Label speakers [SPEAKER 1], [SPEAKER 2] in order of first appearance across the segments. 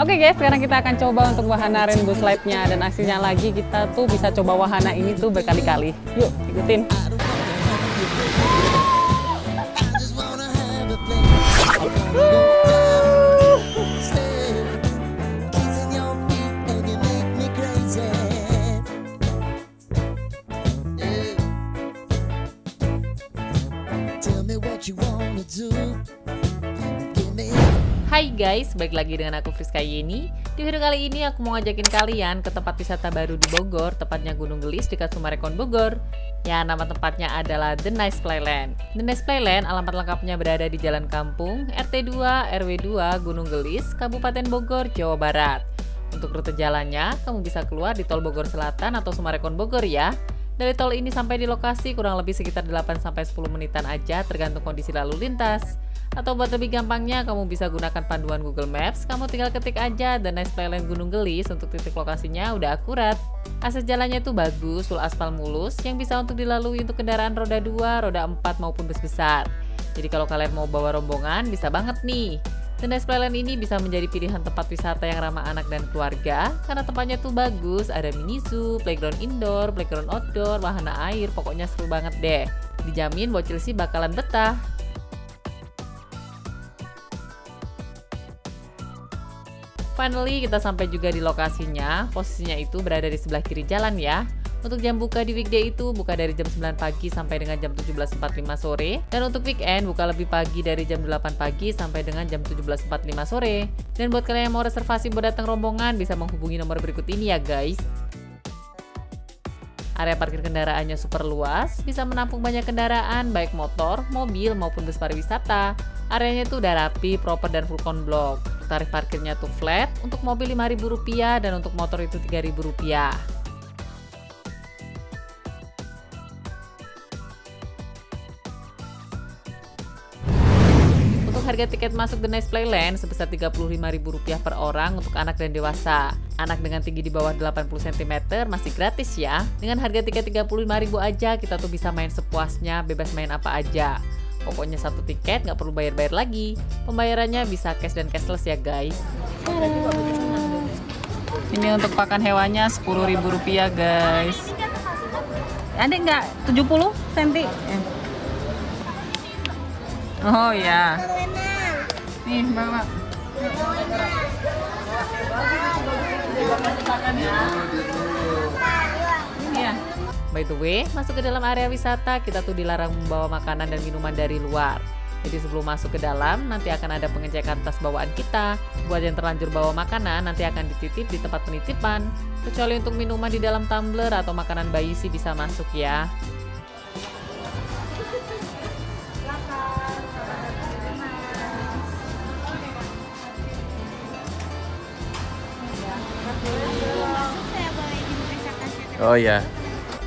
[SPEAKER 1] Oke guys, sekarang kita akan coba untuk wahana rainbow slide-nya. Dan aksinya lagi kita tuh bisa coba wahana ini tuh berkali-kali. Yuk, ikutin.
[SPEAKER 2] Hai guys, balik lagi dengan aku Friska Yeni. Di video kali ini aku mau ngajakin kalian ke tempat wisata baru di Bogor, tepatnya Gunung Gelis dekat Summarecon Bogor. Ya, nama tempatnya adalah The Nice Playland. The Nice Playland alamat lengkapnya berada di Jalan Kampung, RT 2, RW 2, Gunung Gelis, Kabupaten Bogor, Jawa Barat. Untuk rute jalannya, kamu bisa keluar di Tol Bogor Selatan atau Summarecon Bogor ya. Dari tol ini sampai di lokasi kurang lebih sekitar 8-10 menitan aja tergantung kondisi lalu lintas. Atau buat lebih gampangnya, kamu bisa gunakan panduan Google Maps. Kamu tinggal ketik aja The Nice Playland Gunung Gelis, untuk titik lokasinya udah akurat. Akses jalannya tuh bagus, full aspal mulus, yang bisa untuk dilalui untuk kendaraan roda 2, roda 4 maupun bus besar. Jadi kalau kalian mau bawa rombongan, bisa banget nih. The Nice Playland ini bisa menjadi pilihan tempat wisata yang ramah anak dan keluarga, karena tempatnya tuh bagus, ada mini zoo, playground indoor, playground outdoor, wahana air, pokoknya seru banget deh. Dijamin bocil sih bakalan betah. Finally, kita sampai juga di lokasinya. Posisinya itu berada di sebelah kiri jalan ya. Untuk jam buka di weekday itu buka dari jam 9 pagi sampai dengan jam 17.45 sore. Dan untuk weekend buka lebih pagi dari jam 8 pagi sampai dengan jam 17.45 sore. Dan buat kalian yang mau reservasi buat datang rombongan, bisa menghubungi nomor berikut ini ya guys. Area parkir kendaraannya super luas, bisa menampung banyak kendaraan, baik motor, mobil, maupun bus pariwisata. Areanya tuh udah rapi, proper, dan full konblok. Tarif parkirnya tuh flat, untuk mobil Rp5.000 dan untuk motor itu Rp3.000. Untuk harga tiket masuk The Nice Playland sebesar Rp35.000 per orang untuk anak dan dewasa. Anak dengan tinggi di bawah 80 cm masih gratis ya. Dengan harga tiket Rp35.000 aja, kita tuh bisa main sepuasnya, bebas main apa aja. Pokoknya satu tiket nggak perlu bayar-bayar lagi. Pembayarannya bisa cash dan cashless ya guys.
[SPEAKER 1] Ini untuk pakan hewannya Rp10.000 guys. Ada nggak 70 cm? Oh ya. Nih bawa. Ini ya.
[SPEAKER 2] By the way, masuk ke dalam area wisata, kita tuh dilarang membawa makanan dan minuman dari luar. Jadi sebelum masuk ke dalam, nanti akan ada pengecekan tas bawaan kita. Buat yang terlanjur bawa makanan, nanti akan dititip di tempat penitipan. Kecuali untuk minuman di dalam tumbler atau makanan bayi sih bisa masuk ya.
[SPEAKER 1] Oh ya.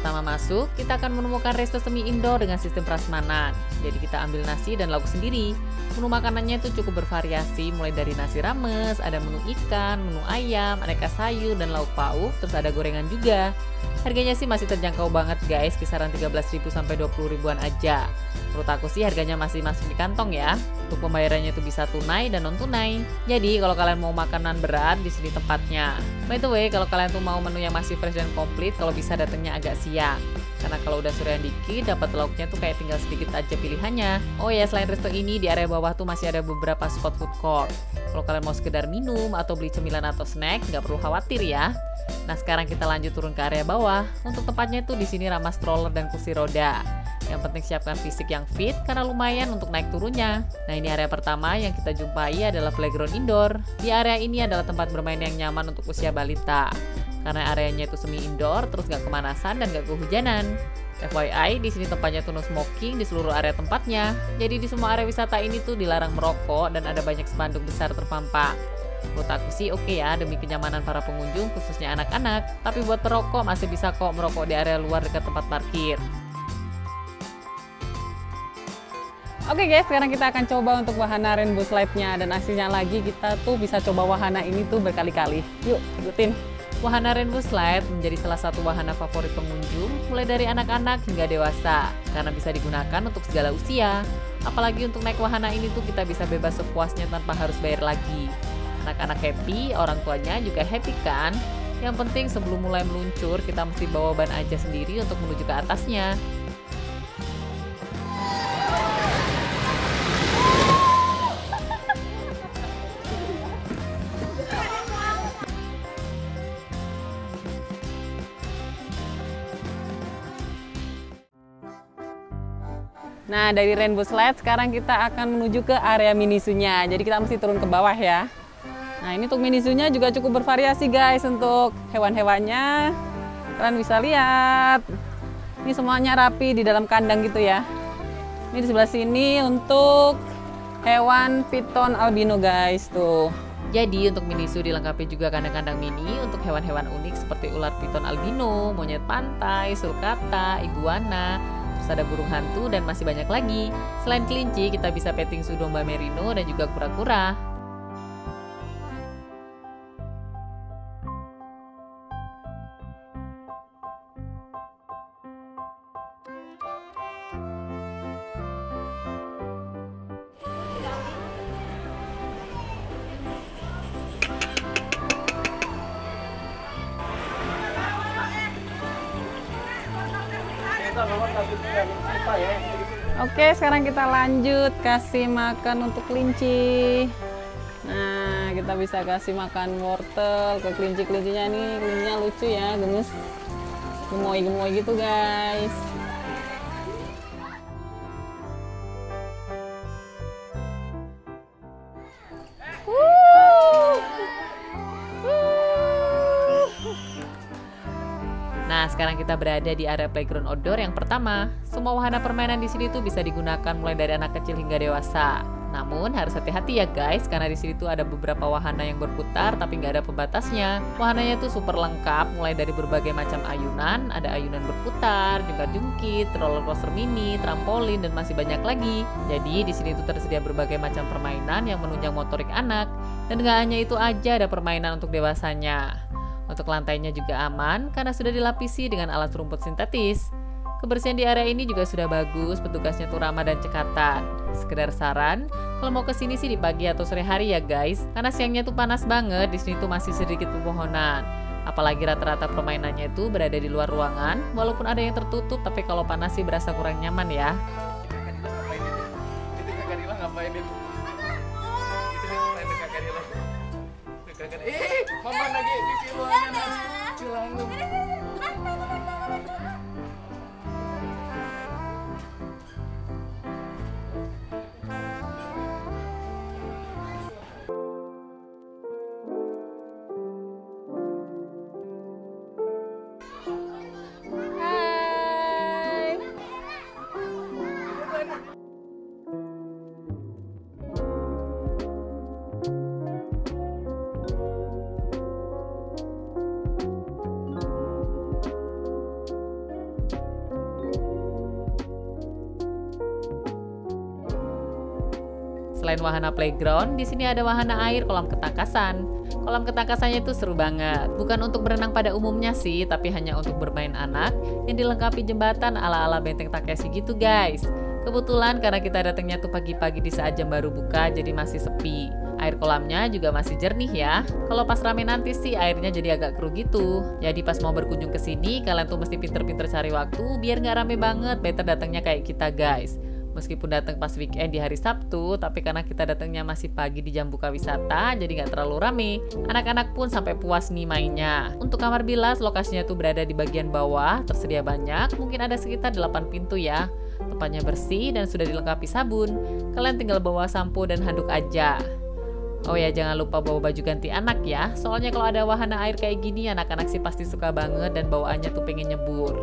[SPEAKER 2] Pertama masuk, kita akan menemukan resto semi indoor dengan sistem prasmanan. Jadi kita ambil nasi dan lauk sendiri. Menu makanannya itu cukup bervariasi, mulai dari nasi rames, ada menu ikan, menu ayam, aneka sayur dan lauk pauk, terus ada gorengan juga. Harganya sih masih terjangkau banget guys, kisaran 13.000 sampai 20.000-an aja. Menurut aku sih harganya masih masuk di kantong ya. Untuk pembayarannya itu bisa tunai dan non tunai. Jadi kalau kalian mau makanan berat, di sini tempatnya. By the way, kalau kalian tuh mau menu yang masih fresh dan komplit, kalau bisa datangnya agak siang. Karena kalau udah sorean dikit, dapat lauknya tuh kayak tinggal sedikit aja pilihannya. Oh ya, selain resto ini, di area bawah tuh masih ada beberapa spot food court. Kalau kalian mau sekedar minum atau beli cemilan atau snack, nggak perlu khawatir ya. Nah, sekarang kita lanjut turun ke area bawah. Untuk tempatnya tuh di sini ramah stroller dan kursi roda. Yang penting siapkan fisik yang fit karena lumayan untuk naik turunnya. Nah, ini area pertama yang kita jumpai adalah playground indoor. Di area ini adalah tempat bermain yang nyaman untuk usia balita. Karena areanya itu semi indoor, terus gak kemanasan dan gak kehujanan. FYI, di sini tempatnya tuh no smoking di seluruh area tempatnya. Jadi di semua area wisata ini tuh dilarang merokok dan ada banyak spanduk besar terpampang. Menurut aku sih oke ya, demi kenyamanan para pengunjung khususnya anak-anak. Tapi buat perokok masih bisa kok merokok di area luar dekat tempat parkir.
[SPEAKER 1] Oke guys, sekarang kita akan coba untuk wahana rainbow slide-nya. Dan aksinya lagi kita tuh bisa coba wahana ini tuh berkali-kali. Yuk, ikutin.
[SPEAKER 2] Wahana Rainbow Slide menjadi salah satu wahana favorit pengunjung, mulai dari anak-anak hingga dewasa, karena bisa digunakan untuk segala usia. Apalagi untuk naik wahana ini tuh kita bisa bebas sepuasnya tanpa harus bayar lagi. Anak-anak happy, orang tuanya juga happy kan? Yang penting sebelum mulai meluncur, kita mesti bawa ban aja sendiri untuk menuju ke atasnya.
[SPEAKER 1] Nah, dari Rainbow Slide sekarang kita akan menuju ke area mini zoo-nya. Jadi kita mesti turun ke bawah ya. Nah, ini untuk mini zoo-nya juga cukup bervariasi guys untuk hewan-hewannya. Kalian bisa lihat. Ini semuanya rapi di dalam kandang gitu ya. Ini di sebelah sini untuk hewan piton albino guys tuh.
[SPEAKER 2] Jadi untuk mini zoo dilengkapi juga kandang-kandang mini untuk hewan-hewan unik seperti ular piton albino, monyet pantai, sulcata, iguana, terus ada burung hantu dan masih banyak lagi. Selain kelinci, kita bisa petting zoo domba merino dan juga kura-kura.
[SPEAKER 1] Oke, sekarang kita lanjut kasih makan untuk kelinci. Nah, kita bisa kasih makan wortel ke kelinci-kelincinya nih. Kelincinya lucu ya, gemes, gemoy-gemoy gitu guys.
[SPEAKER 2] Nah, sekarang kita berada di area playground outdoor yang pertama. Semua wahana permainan di sini tuh bisa digunakan mulai dari anak kecil hingga dewasa. Namun harus hati-hati ya guys, karena di sini tuh ada beberapa wahana yang berputar tapi nggak ada pembatasnya. Wahananya tuh super lengkap, mulai dari berbagai macam ayunan, ada ayunan berputar, jungkit-jungkit, roller coaster mini, trampolin dan masih banyak lagi. Jadi di sini tuh tersedia berbagai macam permainan yang menunjang motorik anak. Dan nggak hanya itu aja, ada permainan untuk dewasanya. Untuk lantainya juga aman karena sudah dilapisi dengan alat rumput sintetis. Kebersihan di area ini juga sudah bagus, petugasnya tuh ramah dan cekatan. Sekedar saran, kalau mau kesini sih di pagi atau sore hari ya guys, karena siangnya tuh panas banget, di sini tuh masih sedikit pepohonan. Apalagi rata-rata permainannya itu berada di luar ruangan, walaupun ada yang tertutup, tapi kalau panas sih berasa kurang nyaman ya.
[SPEAKER 3] Mama lagi di ruangan celana.
[SPEAKER 2] Selain wahana playground, di sini ada wahana air kolam ketangkasan. Kolam ketangkasannya itu seru banget. Bukan untuk berenang pada umumnya sih, tapi hanya untuk bermain anak yang dilengkapi jembatan ala-ala Benteng Takeshi gitu guys. Kebetulan karena kita datangnya tuh pagi-pagi di saat jam baru buka, jadi masih sepi. Air kolamnya juga masih jernih ya. Kalau pas rame nanti sih airnya jadi agak keruh gitu. Jadi pas mau berkunjung ke sini, kalian tuh mesti pinter-pinter cari waktu biar nggak rame banget. Better datangnya kayak kita guys. Meskipun datang pas weekend di hari Sabtu, tapi karena kita datangnya masih pagi di jam buka wisata, jadi nggak terlalu rame. Anak-anak pun sampai puas nih mainnya. Untuk kamar bilas, lokasinya tuh berada di bagian bawah, tersedia banyak, mungkin ada sekitar 8 pintu ya. Tempatnya bersih dan sudah dilengkapi sabun. Kalian tinggal bawa sampo dan handuk aja. Oh ya, jangan lupa bawa baju ganti anak ya. Soalnya kalau ada wahana air kayak gini, anak-anak sih pasti suka banget dan bawaannya tuh pengen nyebur.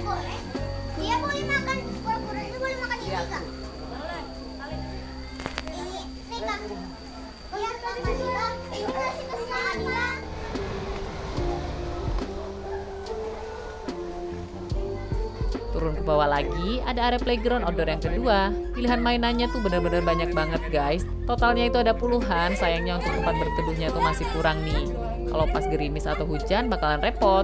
[SPEAKER 4] Boleh. Dia boleh makan kura-kura itu boleh makan ini kak. Ini kak. Iya kak. Ini kasih makan kak.
[SPEAKER 2] Turun ke bawah lagi, ada area playground outdoor yang kedua. Pilihan mainannya tuh bener-bener banyak banget guys. Totalnya itu ada puluhan, sayangnya untuk tempat berteduhnya tuh masih kurang nih. Kalau pas gerimis atau hujan bakalan repot.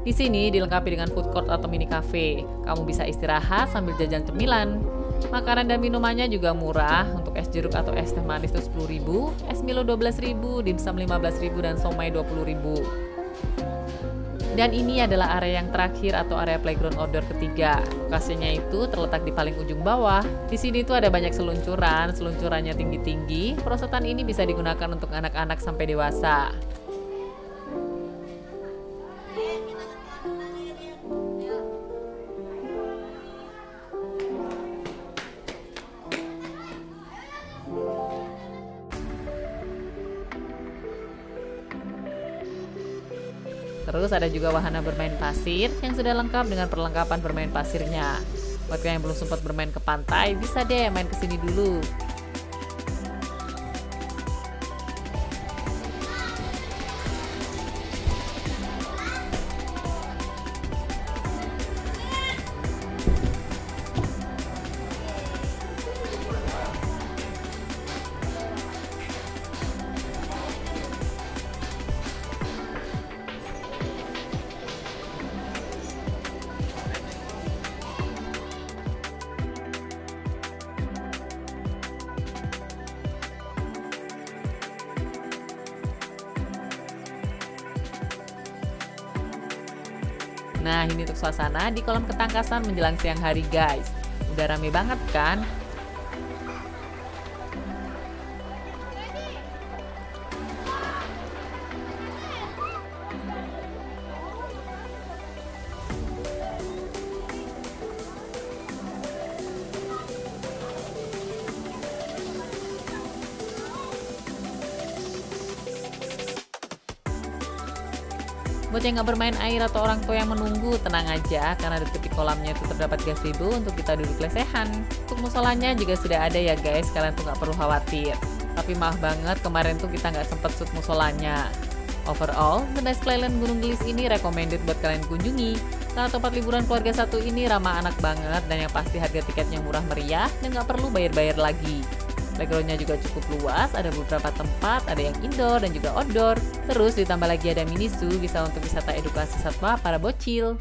[SPEAKER 2] Di sini dilengkapi dengan food court atau mini cafe. Kamu bisa istirahat sambil jajan cemilan. Makanan dan minumannya juga murah. Untuk es jeruk atau es teh manis itu 10.000, es Milo 12.000, dimsum 15.000 dan somai 20.000. Dan ini adalah area yang terakhir atau area playground outdoor ketiga. Lokasinya itu terletak di paling ujung bawah. Di sini tuh ada banyak seluncuran, seluncurannya tinggi-tinggi. Perosotan ini bisa digunakan untuk anak-anak sampai dewasa. Terus ada juga wahana bermain pasir yang sudah lengkap dengan perlengkapan bermain pasirnya. Buat yang belum sempat bermain ke pantai, bisa deh main kesini dulu. Nah, ini untuk suasana di kolam ketangkasan menjelang siang hari, guys. Udah rame banget kan? Buat yang nggak bermain air atau orang tua yang menunggu, tenang aja karena di tepi kolamnya itu terdapat gazebo untuk kita duduk lesehan. Untuk musolanya juga sudah ada ya guys, kalian tuh nggak perlu khawatir. Tapi maaf banget kemarin tuh kita nggak sempet shoot musolanya. Overall, The Nice Playland Gunung Gelis ini recommended buat kalian kunjungi. Karena tempat liburan keluarga satu ini ramah anak banget dan yang pasti harga tiketnya murah meriah dan nggak perlu bayar-bayar lagi. Playgroundnya juga cukup luas, ada beberapa tempat, ada yang indoor dan juga outdoor. Terus ditambah lagi ada mini zoo, bisa untuk wisata edukasi satwa para bocil.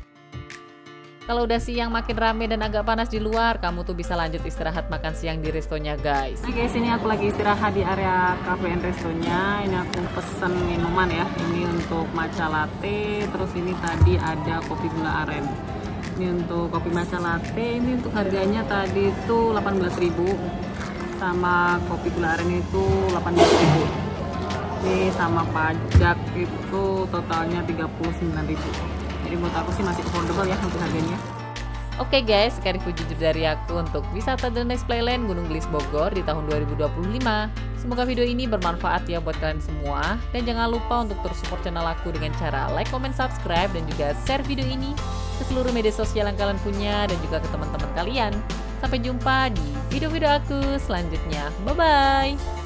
[SPEAKER 2] Kalau udah siang makin rame dan agak panas di luar, kamu tuh bisa lanjut istirahat makan siang di restonya guys.
[SPEAKER 1] Nah guys, ini aku lagi istirahat di area cafe and restonya. Ini aku pesen minuman ya. Ini untuk matcha latte, terus ini tadi ada kopi gula aren. Ini untuk kopi matcha latte, ini untuk harganya tadi itu 18.000. Sama kopi gula aren itu 18.000. Ini sama pajak itu totalnya 39.000. Jadi menurut aku sih masih affordable ya untuk harganya.
[SPEAKER 2] Oke guys, sekian review jujur dari aku untuk wisata The Nice Playland Gunung Gelis Bogor di tahun 2025. Semoga video ini bermanfaat ya buat kalian semua. Dan jangan lupa untuk terus support channel aku dengan cara like, comment, subscribe, dan juga share video ini ke seluruh media sosial yang kalian punya dan juga ke teman-teman kalian. Sampai jumpa di video-video aku selanjutnya. Bye-bye!